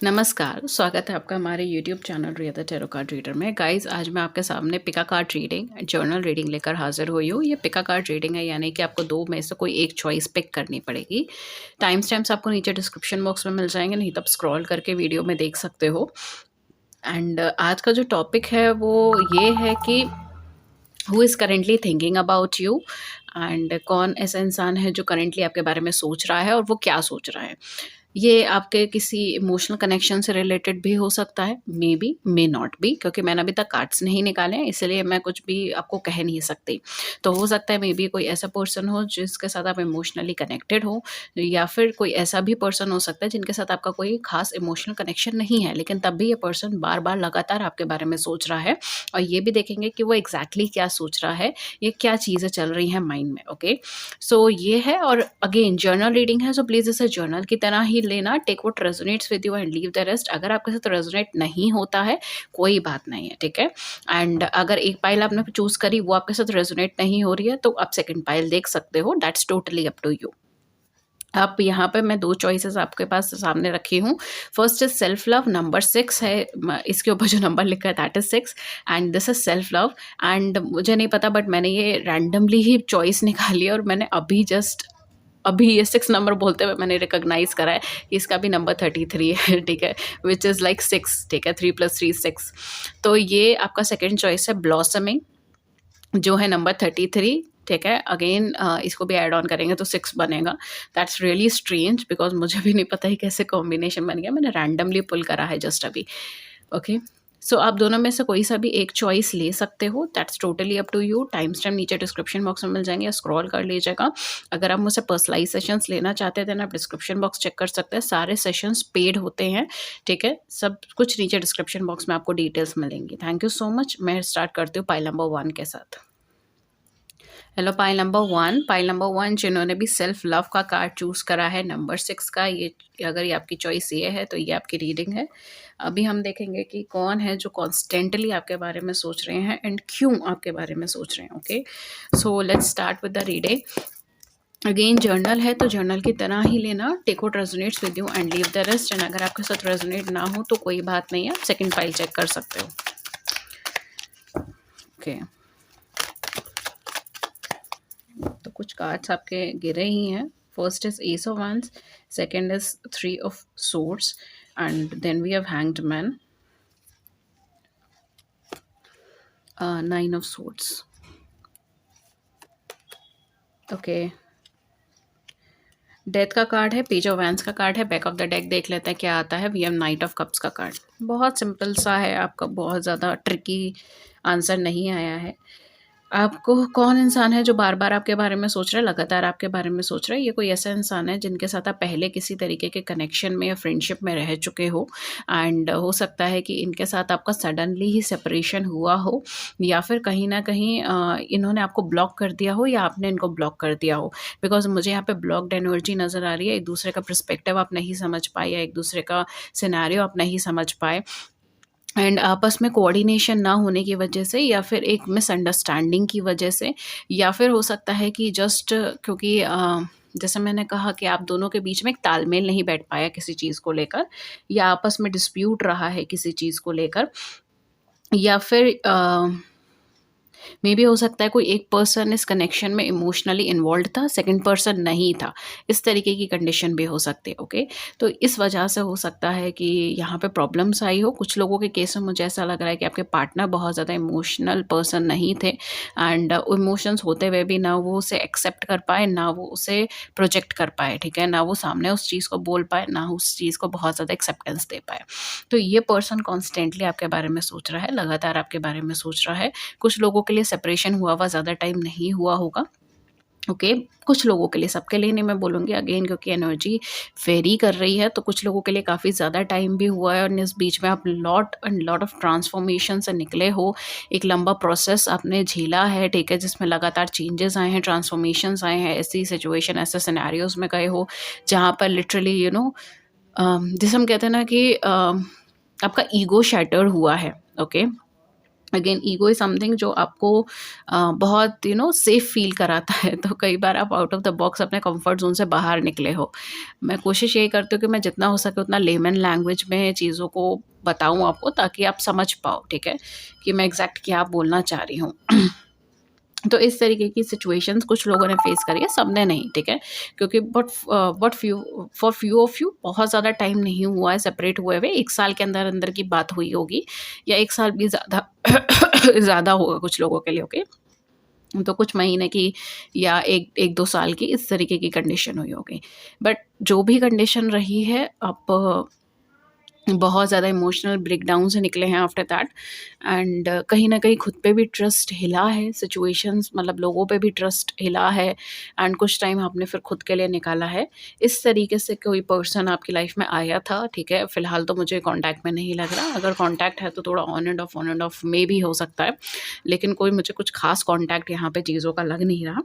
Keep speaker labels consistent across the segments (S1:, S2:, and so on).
S1: नमस्कार, स्वागत है आपका हमारे YouTube channel Riya the tarot card reader में। गाइस, आज मैं आपके सामने pick a card reading, journal reading लेकर हाजिर हुई हूँ। ये पिका कार्ड रीडिंग है, यानी कि आपको दो में से कोई एक चॉइस पिक करनी पड़ेगी। टाइम स्टैम्प्स आपको नीचे डिस्क्रिप्शन बॉक्स में मिल जाएंगे, नहीं तो आप स्क्रॉल करके वीडियो में देख सकते हो। एंड आज का जो टॉपिक है वो ये है कि who is currently thinking about you, and कौन ऐसा इंसान है जो करेंटली आपके बारे में सोच रहा है और वो क्या सोच रहा है। ये आपके किसी इमोशनल कनेक्शन से रिलेटेड भी हो सकता है, may be may not be, क्योंकि मैंने अभी तक कार्ड्स नहीं निकाले हैं, इसलिए मैं कुछ भी आपको कह नहीं सकती। तो हो सकता है मे बी कोई ऐसा पर्सन हो जिसके साथ आप इमोशनली कनेक्टेड हो, या फिर कोई ऐसा भी पर्सन हो सकता है जिनके साथ आपका कोई खास इमोशनल कनेक्शन नहीं है, लेकिन तब भी ये पर्सन बार बार लगातार आपके बारे में सोच रहा है। और ये भी देखेंगे कि वो एग्जैक्टली क्या सोच रहा है, ये क्या चीज़ें चल रही हैं माइंड में। ओके, सो ये है। और अगेन जर्नल रीडिंग है, सो प्लीज़ इसे जर्नल की तरह ही लेना। Take what resonates with you and leave the rest. अगर आपके साथ रेजोनेट नहीं होता है, कोई बात नहीं है, ठीक है। एंड अगर एक पाइल आपने चूज करी, वो आपके साथ रेजोनेट नहीं हो रही है, तो आप सेकंड पाइल देख सकते हो। That's totally up to you. आप यहाँ पे मैं दो चॉइसेस आपके पास सामने रखी हूँ। First is self love, number 6 है। इसके ऊपर जो नंबर लिखा है that is 6, and this is self love. And मुझे नहीं पता, बट मैंने ये रैंडमली ही चॉइस निकाली है, और मैंने अभी ये 6 नंबर बोलते हुए मैंने रिकॉग्नाइज करा है कि इसका भी नंबर 33 है, ठीक है, विच इज़ लाइक 6, ठीक है, 3 + 3 6। तो ये आपका सेकेंड चॉइस है ब्लॉसमिंग, जो है नंबर 33, ठीक है। अगेन इसको भी ऐड ऑन करेंगे तो 6 बनेगा। दैट्स रियली स्ट्रेंज, बिकॉज मुझे भी नहीं पता ही कैसे कॉम्बिनेशन बन गया, मैंने रैंडमली पुल करा है जस्ट अभी। ओके, सो आप दोनों में से कोई सा भी एक चॉइस ले सकते हो। That's totally up to you. Timestamp नीचे डिस्क्रिप्शन बॉक्स में मिल जाएंगे, या स्क्रॉल कर लीजिएगा। अगर आप मुझसे पर्सनलाइज सेशंस लेना चाहते हैं, तो आप डिस्क्रिप्शन बॉक्स चेक कर सकते हैं। सारे सेशंस पेड होते हैं, ठीक है। सब कुछ नीचे डिस्क्रिप्शन बॉक्स में आपको डिटेल्स मिलेंगी। Thank you so much. मैं स्टार्ट करती हूँ पाइल नंबर 1 के साथ। Hello pile number 1। Pile number 1 जिन्होंने भी सेल्फ लव का कार्ड चूज करा है, नंबर 6 का, ये अगर ये आपकी चॉइस ये है तो ये आपकी रीडिंग है। अभी हम देखेंगे कि कौन है जो कॉन्स्टेंटली आपके बारे में सोच रहे हैं एंड क्यों आपके बारे में सोच रहे हैं। Okay, so let's start with the reading. Again journal है, तो जर्नल की तरह ही लेना। Take what resonates with you and leave the rest. And अगर आपके साथ रेजोनेट ना हो तो कोई बात नहीं है, आप सेकेंड फाइल चेक कर सकते हो। ओके, तो कुछ कार्ड्स आपके गिरे ही हैं। First is ace of wands, second is 3 of swords, and then we have hanged man, 9 of swords। ओके, डेथ का कार्ड है, पेज ऑफ वैंस का कार्ड है। बैक ऑफ द डेक देख लेते हैं क्या आता है। We have knight of cups का कार्ड। बहुत सिंपल सा है, आपका बहुत ज़्यादा ट्रिकी आंसर नहीं आया है। आपको कौन इंसान है जो बार बार आपके बारे में सोच रहा है, लगातार आपके बारे में सोच रहा है? ये कोई ऐसा इंसान है जिनके साथ आप पहले किसी तरीके के कनेक्शन में या फ्रेंडशिप में रह चुके हो, एंड हो सकता है कि इनके साथ आपका सडनली ही सेपरेशन हुआ हो, या फिर कहीं ना कहीं इन्होंने आपको ब्लॉक कर दिया हो, या आपने इनको ब्लॉक कर दिया हो। बिकॉज मुझे यहाँ पे ब्लॉक्ड एनर्जी नज़र आ रही है। एक दूसरे का पर्सपेक्टिव आप नहीं समझ पाए, या एक दूसरे का सिनेरियो आप नहीं समझ पाए, एंड आपस में कोऑर्डिनेशन ना होने की वजह से, या फिर एक मिसअंडरस्टैंडिंग की वजह से, या फिर हो सकता है कि जस्ट क्योंकि जैसे मैंने कहा कि आप दोनों के बीच में एक तालमेल नहीं बैठ पाया किसी चीज़ को लेकर, या आपस में डिस्प्यूट रहा है किसी चीज़ को लेकर, या फिर मे बी हो सकता है कोई एक पर्सन इस कनेक्शन में इमोशनली इन्वॉल्व था, सेकंड पर्सन नहीं था। इस तरीके की कंडीशन भी हो सकती है। ओके, तो इस वजह से हो सकता है कि यहाँ पे प्रॉब्लम्स आई हो। कुछ लोगों के केस में मुझे ऐसा लग रहा है कि आपके पार्टनर बहुत ज़्यादा इमोशनल पर्सन नहीं थे, एंड इमोशंस होते हुए भी ना वो उसे एक्सेप्ट कर पाए, ना वो उसे प्रोजेक्ट कर पाए, ठीक है, ना वो सामने उस चीज़ को बोल पाए, ना उस चीज़ को बहुत ज़्यादा एक्सेप्टेंस दे पाए। तो ये पर्सन कॉन्स्टेंटली आपके बारे में सोच रहा है, लगातार आपके बारे में सोच रहा है। कुछ लोगों के लिए सेपरेशन हुआ हुआ ज़्यादा टाइम नहीं हुआ होगा। ओके, कुछ लोगों के लिए, सबके लिए नहीं मैं बोलूँगी अगेन, क्योंकि एनर्जी वेरी कर रही है। तो कुछ लोगों के लिए काफ़ी ज़्यादा टाइम भी हुआ है, और इस बीच में आप lot and lot of transformation से निकले हो। एक लंबा प्रोसेस आपने झेला है, ठीक है, जिसमें लगातार चेंजेस आए हैं, ट्रांसफॉर्मेशंस आए हैं। ऐसी सिचुएशन, ऐसे सिनेरियोज में गए हो जहाँ पर लिटरली जिसे हम कहते हैं ना कि आपका ईगो शैटर हुआ है। Okay, again ego is something जो आपको बहुत सेफ फील कराता है। तो कई बार आप आउट ऑफ द बॉक्स अपने कंफर्ट जोन से बाहर निकले हो। मैं कोशिश यही करती हूँ कि मैं जितना हो सके उतना लेमन लैंग्वेज में चीज़ों को बताऊँ आपको, ताकि आप समझ पाओ, ठीक है, कि मैं एग्जैक्ट क्या बोलना चाह रही हूँ। तो इस तरीके की सिचुएशंस कुछ लोगों ने फेस करी है, सबने नहीं, ठीक है, क्योंकि बट फ्यू ऑफ यू बहुत ज़्यादा टाइम नहीं हुआ है सेपरेट हुए हुए, 1 साल के अंदर अंदर की बात हुई होगी, या 1 साल भी ज़्यादा ज़्यादा होगा कुछ लोगों के लिए, ओके। तो कुछ महीने की या 1-2 साल की इस तरीके की कंडीशन हुई होगी। बट जो भी कंडीशन रही है, आप बहुत ज़्यादा इमोशनल ब्रेकडाउन से निकले हैं आफ्टर दैट। एंड कहीं न कहीं खुद पे भी ट्रस्ट हिला है, सिचुएशंस मतलब लोगों पे भी ट्रस्ट हिला है, एंड कुछ टाइम आपने फिर खुद के लिए निकाला है। इस तरीके से कोई पर्सन आपकी लाइफ में आया था, ठीक है? फ़िलहाल तो मुझे कॉन्टैक्ट में नहीं लग रहा, अगर कॉन्टैक्ट है तो थोड़ा on end of may be हो सकता है, लेकिन कोई मुझे कुछ ख़ास कॉन्टैक्ट यहाँ पे चीज़ों का लग नहीं रहा।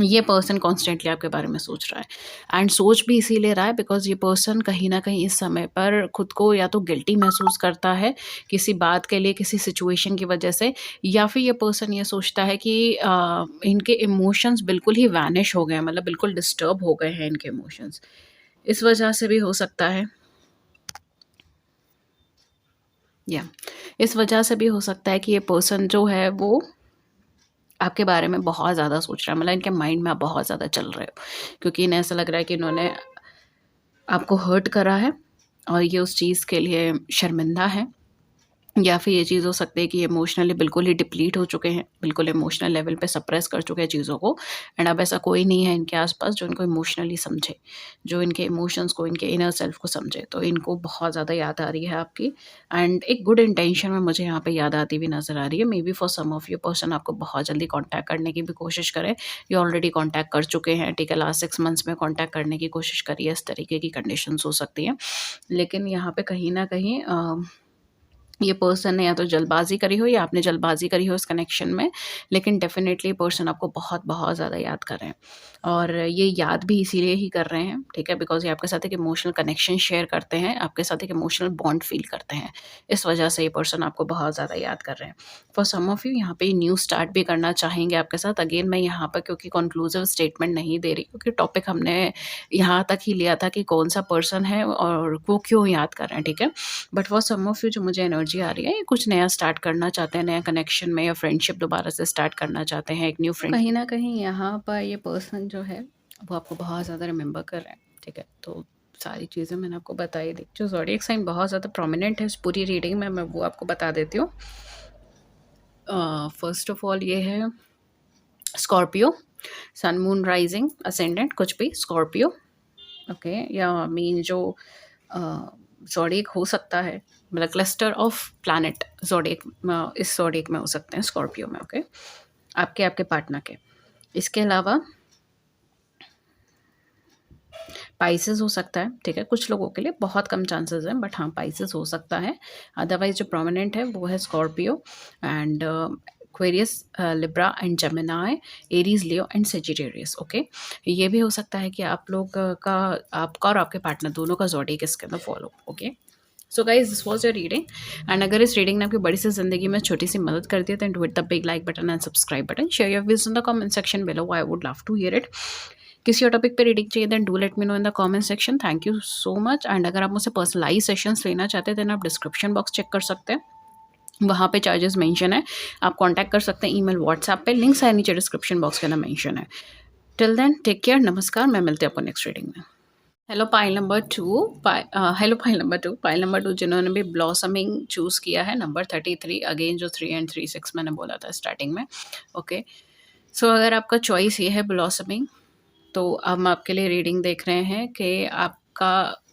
S1: ये पर्सन कॉन्स्टेंटली आपके बारे में सोच रहा है, एंड सोच भी इसीलिए रहा है बिकॉज़ ये पर्सन कहीं न कहीं इस समय पर खुद को या तो गिल्टी महसूस करता है किसी बात के लिए, किसी सिचुएशन की वजह से, या फिर ये पर्सन ये सोचता है कि इनके इमोशंस बिल्कुल ही वैनिश हो गए हैं, मतलब बिल्कुल डिस्टर्ब हो गए हैं इनके इमोशंस। इस वजह से भी हो सकता है, या इस वजह से भी हो सकता है कि ये पर्सन जो है वो आपके बारे में बहुत ज़्यादा सोच रहा है, मतलब इनके माइंड में आप बहुत ज़्यादा चल रहे हो, क्योंकि इन्हें ऐसा लग रहा है कि इन्होंने आपको हर्ट करा है और ये उस चीज़ के लिए शर्मिंदा है, या फिर ये चीज़ हो सकती है कि इमोशनली बिल्कुल ही डिप्लीट हो चुके हैं, बिल्कुल इमोशनल लेवल पे सप्रेस कर चुके हैं चीज़ों को, एंड अब ऐसा कोई नहीं है इनके आसपास जो इनको इमोशनली समझे, जो इनके इमोशंस को, इनके इनर सेल्फ को समझे। तो इनको बहुत ज़्यादा याद आ रही है आपकी, एंड एक गुड इंटेंशन में मुझे यहाँ पे याद आती हुई नज़र आ रही है। Maybe for some of you person आपको बहुत जल्दी कॉन्टैक्ट करने की भी कोशिश करें, ये ऑलरेडी कॉन्टैक्ट कर चुके हैं, ठीक है, लास्ट 6 मंथ्स में कॉन्टैक्ट करने की कोशिश करी है, इस तरीके की कंडीशंस हो सकती हैं। लेकिन यहाँ पे कहीं न कहीं ये पर्सन ने या तो जल्दबाज़ी करी हो या आपने जल्दबाज़ी करी हो इस कनेक्शन में, लेकिन डेफ़िनेटली पर्सन आपको बहुत-बहुत ज़्यादा याद कर रहे हैं, और ये याद भी इसीलिए ही कर रहे हैं, ठीक है? बिकॉज़ ये आपके साथ एक इमोशनल कनेक्शन शेयर करते हैं, आपके साथ एक इमोशनल बॉन्ड फ़ील करते हैं। इस वजह से ये पर्सन आपको बहुत ज़्यादा याद कर रहे हैं। फॉर सम ऑफ यू यहाँ पे न्यू स्टार्ट भी करना चाहेंगे आपके साथ। अगेन मैं यहाँ पर क्योंकि कन्क्लूसिव स्टेटमेंट नहीं दे रही, क्योंकि टॉपिक हमने यहाँ तक ही लिया था कि कौन-सा पर्सन है और वो क्यों याद कर रहे हैं, ठीक है? But for some of you जो मुझे एनर्जी आ रही है, ये कुछ नया स्टार्ट करना चाहते हैं, नया कनेक्शन में या फ्रेंडशिप दोबारा से स्टार्ट करना चाहते हैं, एक न्यू फ्रेंड। कहीं ना कहीं यहाँ पर ये पर्सन जो है वो आपको बहुत ज़्यादा रिमेंबर कर रहे हैं, ठीक है? तो सारी चीज़ें मैंने आपको बताई दी। जो ज़ोडिएक साइन बहुत ज़्यादा प्रोमिनेंट है इस पूरी रीडिंग में, मैं वो आपको बता देती हूँ। फर्स्ट ऑफ ऑल ये है Scorpio, sun moon rising ascendant कुछ भी स्कॉर्पियो, ओके, या मीन जो ज़ोडिएक हो सकता है, मतलब क्लस्टर ऑफ प्लैनेट ज़ोडिएक इस ज़ोडिएक में हो सकते हैं स्कॉर्पियो में, ओके, आपके आपके पार्टनर के। इसके अलावा पाइसेस हो सकता है, ठीक है, कुछ लोगों के लिए, बहुत कम चांसेस हैं, बट हाँ पाइसेस हो सकता है। अदरवाइज जो प्रोमिनेंट है वो है Scorpio and Aquarius, Libra and Gemini, Aries, Leo and Sagittarius, okay. ये भी हो सकता है कि आप लोग का, आपका और आपके पार्टनर दोनों का ज़ोडिएक इसके अंदर follow, okay. So guys this was your reading, and अगर इस रीडिंग ने आपकी बड़ी सी जिंदगी में छोटी सी मदद कर दी है, then do it the big like button and subscribe button, share your views in the comment section below, I would love to hear it. किसी और टॉपिक पे रीडिंग चाहिए then do let me know in the comment section. Thank you so much, and अगर आप मुझसे personalise sessions लेना चाहते हैं देन आप डिस्क्रिप्शन बॉक्स चेक कर सकते हैं, वहाँ पे चार्जेस मेंशन है, आप कांटेक्ट कर सकते हैं ईमेल, व्हाट्सएप पे, लिंक्स है नीचे डिस्क्रिप्शन बॉक्स के अंदर मेंशन है। टिल देन टेक केयर, नमस्कार, मैं मिलती हूँ आपको नेक्स्ट रीडिंग में। Hello pile number 2, hello pile number 2 जिन्होंने भी ब्लॉसमिंग चूज़ किया है, नंबर 33, अगेन जो 3 एंड 3 6 मैंने बोला था स्टार्टिंग में, ओके। सो अगर आपका चॉइस ये है ब्लॉसमिंग, तो हम आपके लिए रीडिंग देख रहे हैं कि आपका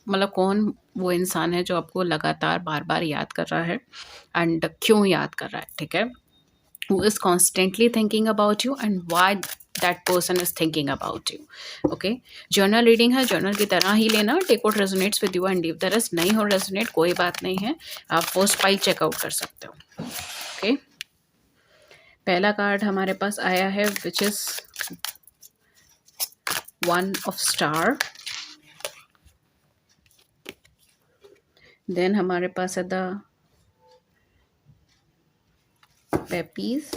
S1: मतलब कौन वो इंसान है जो आपको लगातार बार-बार याद कर रहा है, एंड क्यों याद कर रहा है, ठीक है? Who is constantly thinking about you and why that person is thinking about you, okay? Journal reading है, जर्नल की तरह ही लेना, take what resonates with you and leave the rest. नहीं हो रेजोनेट कोई बात नहीं है, आप फर्स्ट पाइल चेकआउट कर सकते हो, ओके। पहला कार्ड हमारे पास आया है which is 1 of star, then हमारे पास है the Peppies.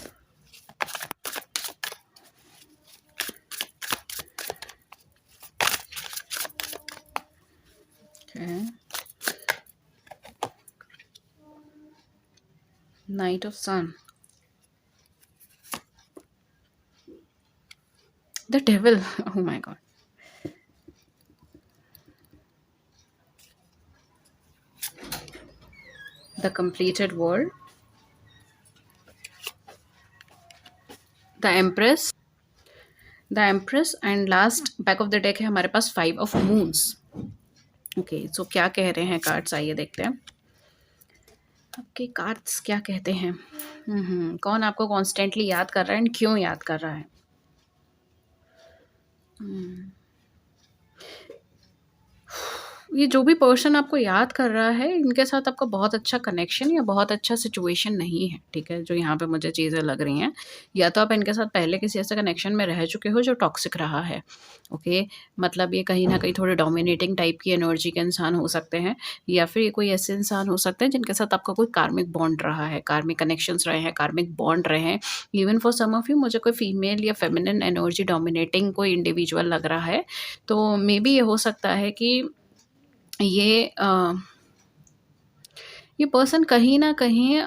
S1: Okay. Knight of Sun. The Devil. Oh my God. The Completed World. The Empress. The empress and last back of the deck है हमारे पास 5 ऑफ मून्स। ओके, सो क्या कह रहे हैं cards, आइए देखते हैं आपके कार्ड्स क्या कहते हैं। कौन आपको कॉन्स्टेंटली याद कर रहा है एंड क्यों याद कर रहा है। ये जो भी पर्सन आपको याद कर रहा है, इनके साथ आपका बहुत अच्छा कनेक्शन या बहुत अच्छा सिचुएशन नहीं है, ठीक है, जो यहाँ पे मुझे चीज़ें लग रही हैं। या तो आप इनके साथ पहले किसी ऐसे कनेक्शन में रह चुके हो जो टॉक्सिक रहा है। ओके, मतलब ये कहीं ना कहीं थोड़े डोमिनेटिंग टाइप की एनर्जी के इंसान हो सकते हैं, या फिर ये कोई ऐसे इंसान हो सकते हैं जिनके साथ आपका कोई कार्मिक बॉन्ड रहा है, कार्मिक कनेक्शंस रहे हैं, कार्मिक बॉन्ड रहे हैं। Even for some of you मुझे कोई फीमेल या फेमिनिन एनर्जी डोमिनेटिंग कोई इंडिविजुअल लग रहा है। तो मे बी ये हो सकता है कि ये पर्सन कहीं न कहीं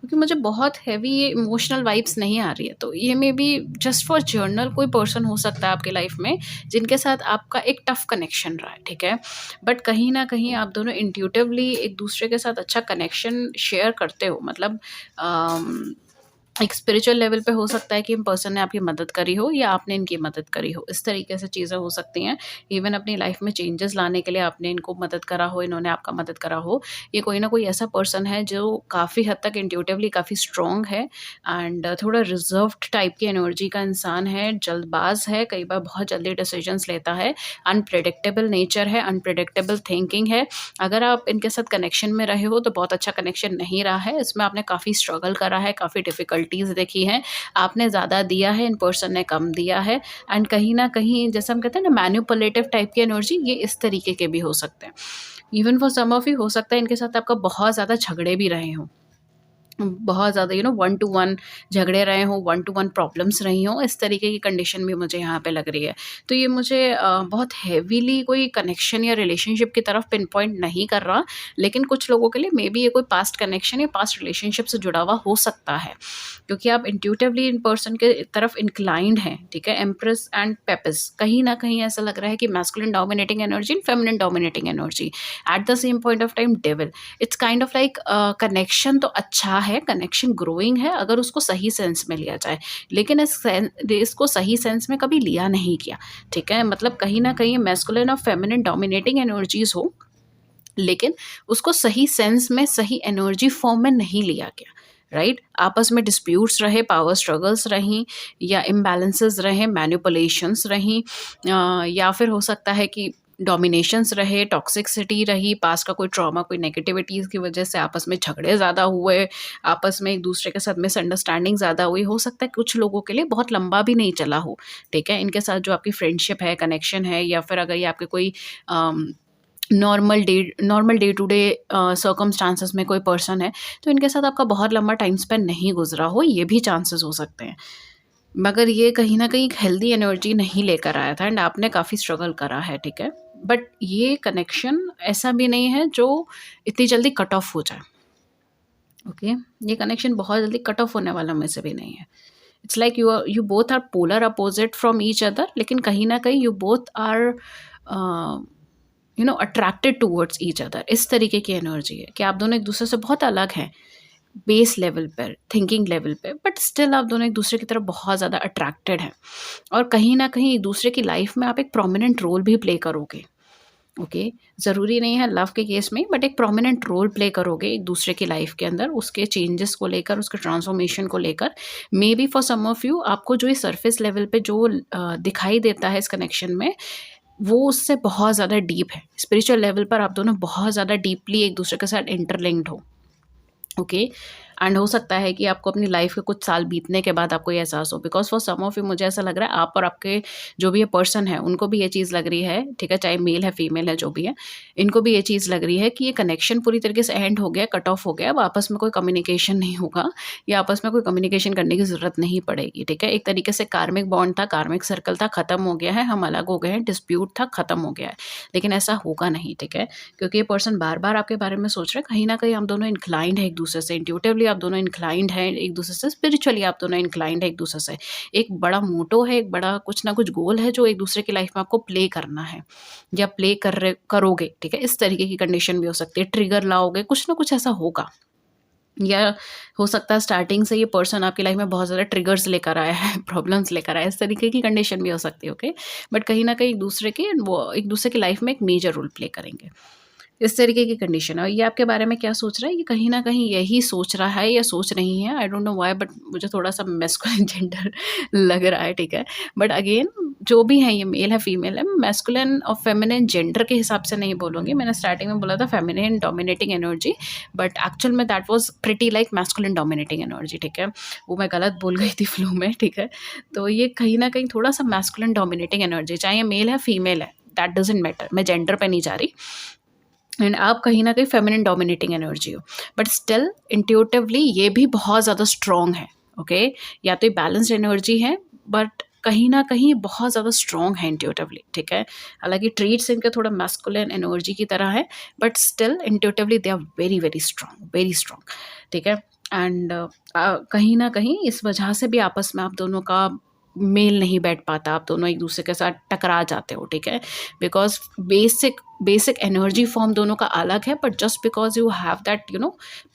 S1: क्योंकि मुझे बहुत हेवी ये इमोशनल वाइब्स नहीं आ रही है, तो ये may be just for journal कोई पर्सन हो सकता है आपकी लाइफ में जिनके साथ आपका एक टफ कनेक्शन रहा है, ठीक है। बट कहीं न कहीं आप दोनों इंट्यूटिवली एक दूसरे के साथ अच्छा कनेक्शन शेयर करते हो, मतलब एक स्पिरिचुअल लेवल पे हो सकता है कि इन पर्सन ने आपकी मदद करी हो या आपने इनकी मदद करी हो, इस तरीके से चीज़ें हो सकती हैं। इवन अपनी लाइफ में चेंजेस लाने के लिए आपने इनको मदद करा हो, इन्होंने आपका मदद करा हो। ये कोई ना कोई ऐसा पर्सन है जो काफ़ी हद तक इंट्यूटिवली काफ़ी स्ट्रॉन्ग है एंड थोड़ा रिजर्व्ड टाइप की एनर्जी का इंसान है, जल्दबाज है, कई बार बहुत जल्दी डिसीजंस लेता है, अनप्रेडिक्टेबल नेचर है, अनप्रेडिक्टेबल थिंकिंग है। अगर आप इनके साथ कनेक्शन में रहे हो तो बहुत अच्छा कनेक्शन नहीं रहा है, इसमें आपने काफ़ी स्ट्रगल करा है, काफ़ी डिफ़िकल्टीज़ देखी हैं, आपने ज़्यादा दिया है, इन पर्सन ने कम दिया है एंड कहीं न कहीं जैसे हम कहते हैं ना मैनिपुलेटिव टाइप की एनर्जी, ये इस तरीके के भी हो सकते हैं। Even for some of you हो सकता है इनके साथ आपका बहुत ज़्यादा झगड़े भी रहे हों। बहुत ज़्यादा वन टू वन झगड़े रहे हों, वन टू वन प्रॉब्लम्स रही हों, इस तरीके की कंडीशन भी मुझे यहाँ पे लग रही है। तो ये मुझे बहुत हेवीली कोई कनेक्शन या रिलेशनशिप की तरफ पिन पॉइंट नहीं कर रहा, लेकिन कुछ लोगों के लिए मे बी ये कोई पास्ट कनेक्शन या पास्ट रिलेशनशिप से जुड़ा हुआ हो सकता है, क्योंकि आप इंट्यूटिवली इन पर्सन के तरफ इंक्लाइंड हैं, ठीक है। एम्प्रेस एंड पेपिस, कहीं ना कहीं ऐसा लग रहा है कि masculine dominating energy and feminine dominating energy at the same point of time devil. It's kind of like connection तो अच्छा है, कनेक्शन ग्रोइंग है अगर उसको सही सेंस में लिया जाए, लेकिन इसको सही सेंस में कभी लिया नहीं गया, ठीक है। मतलब कहीं ना कहीं मैस्कुलिन और फेमिनिन डोमिनेटिंग एनर्जीज हो, लेकिन उसको सही सेंस में, सही एनर्जी फॉर्म में नहीं लिया गया, राइट। आपस में डिस्प्यूट्स रहे, पावर स्ट्रगल्स रहीं, या इम्बैलेंसेस रहे, मैनिपुलेशंस रहीं, या फिर हो सकता है कि डोमिनेशंस रहे, टॉक्सिसिटी रही, पास का कोई ट्रॉमा, कोई नेगेटिविटीज़ की वजह से आपस में झगड़े ज़्यादा हुए, आपस में एक दूसरे के साथ मिसअंडरस्टैंडिंग ज़्यादा हुई। हो सकता है कुछ लोगों के लिए बहुत लंबा भी नहीं चला हो, ठीक है। इनके साथ जो आपकी फ्रेंडशिप है, कनेक्शन है, या फिर अगर ये आपके कोई normal day to day circumstances में कोई पर्सन है, तो इनके साथ आपका बहुत लंबा टाइम स्पेंड नहीं गुजरा हो, ये भी चांसेस हो सकते हैं। मगर ये कहीं न कहीं एक हेल्दी एनर्जी नहीं लेकर आया था एंड आपने काफ़ी स्ट्रगल करा है, ठीक है। बट ये कनेक्शन ऐसा भी नहीं है जो इतनी जल्दी कट ऑफ हो जाए, ओके। ये कनेक्शन बहुत जल्दी कट ऑफ होने वाला में से भी नहीं है। It's like you both are polar opposite from each other, लेकिन कहीं ना कहीं you both are attracted towards each other, इस तरीके की एनर्जी है कि आप दोनों एक दूसरे से बहुत अलग हैं बेस लेवल पर, थिंकिंग लेवल पे, बट स्टिल आप दोनों एक दूसरे की तरफ बहुत ज़्यादा अट्रैक्टेड हैं और कहीं ना कहीं एक दूसरे की लाइफ में आप एक प्रोमिनेंट रोल भी प्ले करोगे, ओके। ज़रूरी नहीं है लव के केस में, बट एक प्रोमिनेंट रोल प्ले करोगे एक दूसरे की लाइफ के अंदर, उसके चेंजेस को लेकर, उसके ट्रांसफॉर्मेशन को लेकर। Maybe for some of you आपको जो ये सरफेस लेवल पे जो दिखाई देता है इस कनेक्शन में, वो उससे बहुत ज़्यादा डीप है। स्पिरिचुअल लेवल पर आप दोनों बहुत ज़्यादा डीपली एक दूसरे के साथ इंटरलिंक्ड हो, ओके। एंड हो सकता है कि आपको अपनी लाइफ के कुछ साल बीतने के बाद आपको ये एहसास हो, because for some of you मुझे ऐसा लग रहा है आप और आपके जो भी ये पर्सन है उनको भी ये चीज़ लग रही है, ठीक है, चाहे मेल है फीमेल है जो भी है, इनको भी ये चीज़ लग रही है कि ये कनेक्शन पूरी तरीके से एंड हो गया, कट ऑफ हो गया, अब आपस में कोई कम्युनिकेशन नहीं होगा या आपस में कोई कम्युनिकेशन करने की ज़रूरत नहीं पड़ेगी, ठीक है। एक तरीके से कार्मिक बॉन्ड था, कार्मिक सर्कल था, खत्म हो गया है, हम अलग हो गए हैं, डिस्प्यूट था, खत्म हो गया है। लेकिन ऐसा होगा नहीं, ठीक है, क्योंकि ये पर्सन बार बार आपके बारे में सोच रहे हैं, कहीं ना कहीं आप दोनों इंक्लाइंड है एक दूसरे से, इंट्यूटिवली आप दोनों इंक्लाइंड है एक दूसरे से, स्पिरिचुअली आप दोनों इंक्लाइंड है एक दूसरे से। एक बड़ा मोटो है, एक बड़ा कुछ ना कुछ गोल है जो एक दूसरे की लाइफ में आपको प्ले करना है या प्ले करोगे, ठीक है। इस तरीके की कंडीशन भी हो सकती है, ट्रिगर लाओगे, कुछ ना कुछ ऐसा होगा। या हो सकता है स्टार्टिंग से ये पर्सन आपकी लाइफ में बहुत ज़्यादा ट्रिगर्स लेकर आया है, प्रॉब्लम्स लेकर आया है, इस तरीके की कंडीशन भी हो सकती है, ओके। बट कहीं न कहीं एक दूसरे की लाइफ में एक मेजर रोल प्ले करेंगे। इस तरीके की कंडीशन है और ये आपके बारे में क्या सोच रहा है, ये कहीं न कहीं यही सोच रहा है या सोच रही है, I don't know why, but मुझे थोड़ा-सा मैस्कुलिन जेंडर लग रहा है, ठीक है। बट अगेन जो भी है, ये मेल है, फीमेल है, मैस्कुलिन और फेमिनिन जेंडर के हिसाब से नहीं बोलूँगी। मैंने स्टार्टिंग में बोला था feminine dominating energy, but actual में that was pretty like masculine dominating energy, ठीक है। वो मैं गलत बोल गई थी फ्लो में, ठीक है। तो ये कहीं न कहीं थोड़ा-सा मैस्कुलिन डोमिनेटिंग एनर्जी, चाहे ये मेल है, फीमेल है, दैट डज़न्ट मैटर, मैं जेंडर पे नहीं जा रही। एंड आप कहीं न कहीं फेमिनिन डोमिनेटिंग एनर्जी हो, बट स्टिल इंट्यूटिवली ये भी बहुत ज़्यादा स्ट्रॉन्ग है, ओके। या तो ये बैलेंस्ड एनर्जी है, बट कहीं न कहीं बहुत ज़्यादा स्ट्रॉन्ग है इंट्यूटिवली, ठीक है। हालाँकि ट्रीट्स इनके थोड़ा मैस्कुलिन एनर्जी की तरह है, but still intuitively they are very, very strong, ठीक है। एंड कहीं न कहीं इस वजह से भी आपस में आप दोनों का मेल नहीं बैठ पाता, आप दोनों एक दूसरे के साथ टकरा जाते हो, ठीक है। बिकॉज़ बेसिक एनर्जी फॉर्म दोनों का अलग है, but just because you have that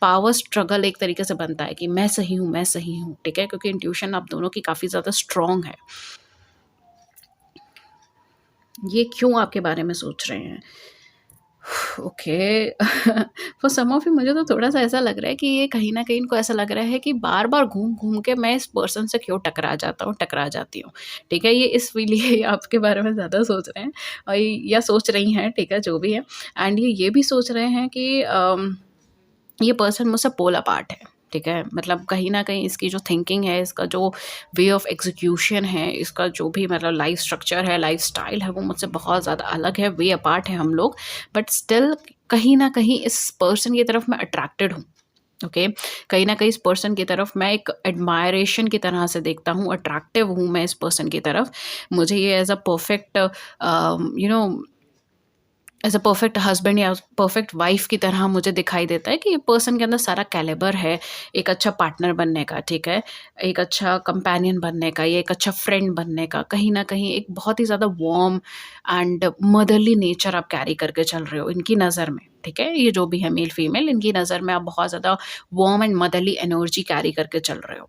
S1: power struggle एक तरीके से बनता है कि मैं सही हूँ, मैं सही हूँ, ठीक है, क्योंकि इंट्यूशन आप दोनों की काफ़ी ज़्यादा स्ट्रॉन्ग है। ये क्यों आपके बारे में सोच रहे हैं? Okay. For some of you मुझे तो थोड़ा-सा ऐसा लग रहा है कि ये कहीं न कहीं इनको ऐसा लग रहा है कि बार-बार घूम-घूम के मैं इस पर्सन से क्यों टकरा जाता हूँ, टकरा जाती हूँ, ठीक है? ये इसलिए आपके बारे में ज़्यादा सोच रहे हैं और या सोच रही हैं, ठीक है, जो भी है। एंड ये भी सोच रहे हैं कि ये पर्सन मुझसे पोल अपार्ट है, ठीक है। मतलब कहीं न कहीं इसकी जो थिंकिंग है, इसका जो वे ऑफ एग्ज़ीक्यूशन है, इसका जो भी मतलब लाइफ़ स्ट्रक्चर है, लाइफ़स्टाइल है, वो मुझसे बहुत ज़्यादा अलग है, वे अपार्ट हैं हम लोग। बट स्टिल कहीं न कहीं इस पर्सन की तरफ मैं अट्रैक्टेड हूँ, ओके। कहीं न कहीं इस पर्सन की तरफ मैं एक एडमायरेशन की तरह से देखता हूँ, अट्रैक्टिव हूँ मैं इस पर्सन की तरफ। मुझे ये as a perfect you know as a perfect husband या परफेक्ट वाइफ की तरह मुझे दिखाई देता है कि ये पर्सन के अंदर सारा कैलिबर है एक अच्छा पार्टनर बनने का, ठीक है? एक अच्छा कंपेनियन बनने का या एक अच्छा फ्रेंड बनने का। कहीं न कहीं एक बहुत ही ज़्यादा वार्म एंड मदरली नेचर आप कैरी करके चल रहे हो इनकी नज़र में, ठीक है? ये जो भी है मेल-फीमेल, इनकी नज़र में आप बहुत ज़्यादा warm and motherly energy carry करके चल रहे हो।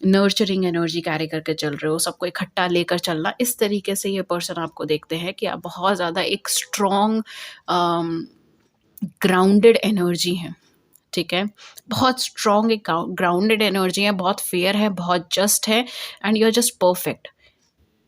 S1: नर्चरिंग एनर्जी कैरी करके चल रहे हो, सबको इकट्ठा लेकर चलना, इस तरीके से ये पर्सन आपको देखते हैं कि आप बहुत ज़्यादा एक स्ट्रॉन्ग ग्राउंडेड एनर्जी है, ठीक है। बहुत स्ट्रॉन्ग एक ग्राउंडेड एनर्जी है, बहुत फेयर है, बहुत जस्ट है and you are just perfect.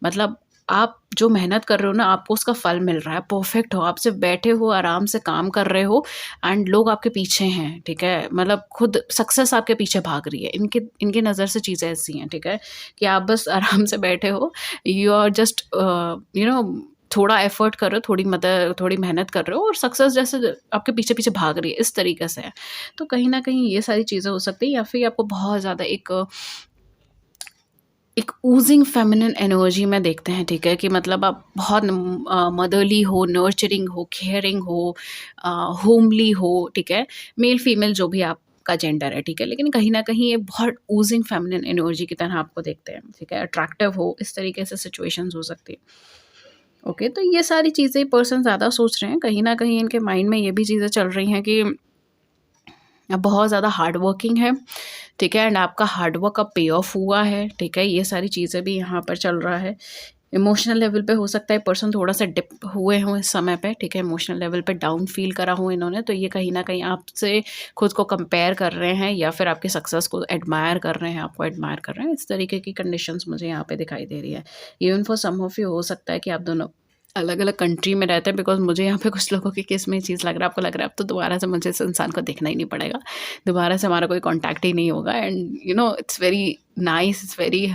S1: मतलब आप जो मेहनत कर रहे हो ना, आपको उसका फल मिल रहा है, परफेक्ट हो, आप सिर्फ बैठे हो, आराम से काम कर रहे हो एंड लोग आपके पीछे हैं, ठीक है। मतलब खुद सक्सेस आपके पीछे भाग रही है, इनके इनके नज़र से चीज़ें ऐसी हैं, ठीक है, कि आप बस आराम से बैठे हो, यू आर जस्ट थोड़ा एफर्ट कर रहे हो, थोड़ी मेहनत कर रहे हो और सक्सेस जैसे आपके पीछे-पीछे भाग रही है, इस तरीके से है। तो कहीं न कहीं ये सारी चीज़ें हो सकती हैं या फिर आपको बहुत ज़्यादा एक ऊज़िंग फेमिनिन एनर्जी में देखते हैं, ठीक है, कि मतलब आप बहुत मदरली हो, नर्चरिंग हो, केयरिंग हो, होमली हो, ठीक है, मेल फीमेल जो भी आपका जेंडर है, ठीक है, लेकिन कहीं न कहीं ये बहुत ऊज़िंग फेमिनिन एनर्जी की तरह आपको देखते हैं, ठीक है, अट्रैक्टिव हो, इस तरीके से सिचुएशंस हो सकती है। ओके, तो ये सारी चीज़ें पर्सन ज़्यादा सोच रहे हैं, कहीं न कहीं इनके माइंड में ये भी चीज़ें चल रही हैं कि आप बहुत ज़्यादा हार्ड वर्किंग है, ठीक है, एंड आपका हार्ड वर्क का पे ऑफ हुआ है, ठीक है, ये सारी चीज़ें भी यहाँ पर चल रहा है। इमोशनल लेवल पे हो सकता है पर्सन थोड़ा-सा डिप हुए हों इस समय पे, ठीक है, इमोशनल लेवल पे डाउन फ़ील करा हो इन्होंने, तो ये कहीं न कहीं आपसे खुद को कंपेयर कर रहे हैं या फिर आपकी सक्सेस को एडमायर कर रहे हैं, आपको एडमायर कर रहे हैं, इस तरीके की कंडीशंस मुझे यहाँ पे दिखाई दे रही है। Even for some of you हो सकता है कि आप दोनों अलग अलग कंट्री में रहते हैं, बिकॉज मुझे यहाँ पे कुछ लोगों के केस में ये चीज़ लग रहा है, आपको लग रहा है अब तो दोबारा से मुझे इस इंसान को देखना ही नहीं पड़ेगा, दोबारा से हमारा कोई कांटेक्ट ही नहीं होगा, and you know it's very nice, it's very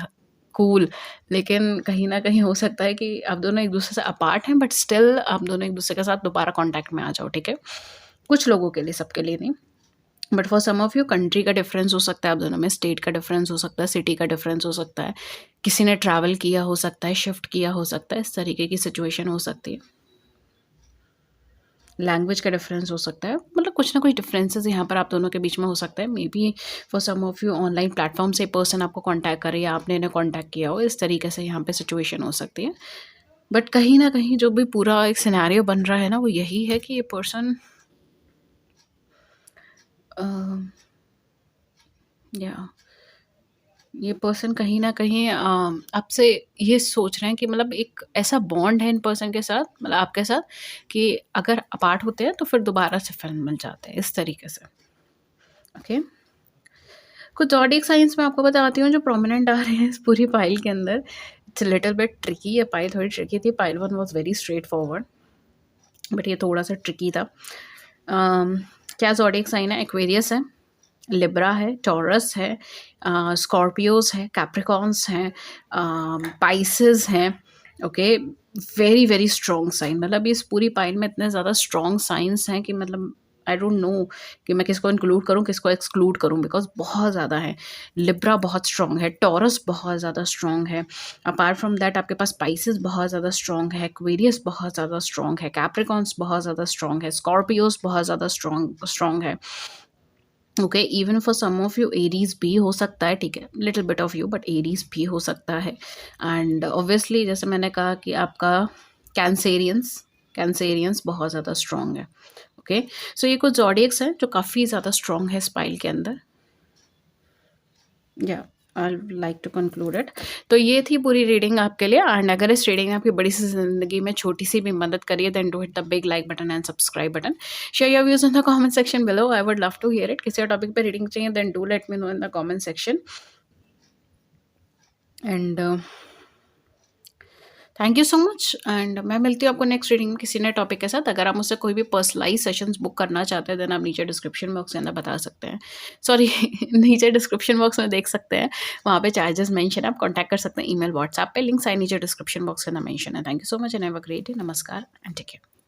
S1: cool. लेकिन कहीं ना कहीं हो सकता है कि आप दोनों एक दूसरे से अपार्ट हैं, बट स्टिल आप दोनों एक दूसरे के साथ दोबारा कॉन्टैक्ट में आ जाओ, ठीक है। कुछ लोगों के लिए, सबके लिए नहीं, but for some of you country का डिफरेंस हो सकता है आप दोनों में, स्टेट का डिफरेंस हो सकता है, सिटी का डिफरेंस हो सकता है, किसी ने ट्रैवल किया हो सकता है, शिफ्ट किया हो सकता है, इस तरीके की सिचुएशन हो सकती है। लैंग्वेज का डिफरेंस हो सकता है, मतलब कुछ ना कुछ डिफरेंसेस यहाँ पर आप दोनों के बीच में हो सकता है। Maybe for some of you online platform से पर्सन आपको कांटेक्ट करे या आपने इन्हें कांटेक्ट किया हो, इस तरीके से यहाँ पे सिचुएशन हो सकती है। बट कहीं ना कहीं जो भी पूरा एक सिनेरियो बन रहा है ना, वो यही है कि ये पर्सन या ये पर्सन कहीं न कहीं आपसे ये सोच रहे हैं कि मतलब एक ऐसा बॉन्ड है इन पर्सन के साथ, मतलब आपके साथ, कि अगर अपार्ट होते हैं तो फिर दोबारा से फिर मिल जाते हैं, इस तरीके से। ओके। कुछ ज़ोडिएक साइंस मैं आपको बताती हूँ जो प्रोमिनेंट आ रहे हैं इस पूरी पाइल के अंदर। इट्स लिटिल बिट ट्रिकी, ये पाइल थोड़ी ट्रिकी थी, pile 1 was very straight forward, but ये थोड़ा-सा ट्रिकी था। क्या ज़ोडिएक साइन है? एक्वेरियस है, लिब्रा है, टॉरस है, स्कॉर्पियोस है, कैप्रिकॉन्स हैं, पाइसेस हैं। Okay, very very strong sign, मतलब इस पूरी पाइन में इतने ज़्यादा स्ट्रॉन्ग साइंस हैं कि मतलब आई डोंट नो कि मैं किसको इंक्लूड करूँ किसको एक्सक्लूड करूँ, बिकॉज बहुत ज़्यादा है। लिब्रा बहुत स्ट्रॉन्ग है, टॉरस बहुत ज़्यादा स्ट्रॉन्ग है, अपार्ट फ्रॉम दैट आपके पास पाइसेस बहुत ज़्यादा स्ट्रॉन्ग है, एक्वेरियस बहुत ज़्यादा स्ट्रॉन्ग है, कैप्रिकॉन्स बहुत ज़्यादा स्ट्रॉन्ग है, स्कॉर्पियोस बहुत ज़्यादा स्ट्रॉन्ग है। Okay, even for some of you Aries भी हो सकता है, ठीक है, little bit of you, but Aries भी हो सकता है। एंड ऑब्वियसली जैसे मैंने कहा कि आपका कैंसेरियंस बहुत ज़्यादा स्ट्रॉन्ग है। ओके, सो ये कुछ ज़ोडिएक्स हैं जो काफ़ी ज़्यादा स्ट्रॉन्ग है स्पाइल के अंदर। या I like to conclude it. तो ये थी पूरी रीडिंग आपके लिए, एंड अगर इस रीडिंग ने आपकी बड़ी सी ज़िंदगी में छोटी सी भी मदद करी है, then do hit the big like button and subscribe button. Share your views in the comment section below, I would love to hear it. किसी और टॉपिक पे रीडिंग चाहिए then do let me know in the comment section. And thank you so much, and मैं मिलती हूँ आपको next reading में किसी नए टॉपिक के साथ। अगर आप मुझसे कोई भी पर्सनलाइज सेशंस बुक करना चाहते हैं देन आप नीचे डिस्क्रिप्शन बॉक्स के अंदर बता सकते हैं, सॉरी नीचे डिस्क्रिप्शन बॉक्स में देख सकते हैं, वहाँ पे चार्जेस मेंशन है, आप कॉन्टैक्ट कर सकते हैं ईमेल व्हाट्सएप पे, लिंक्स आए नीचे डिस्क्रिप्शन बॉक्स के अंदर मेंशन है। Thank you so much and have a great day. नमस्कार एंड टेक केयर।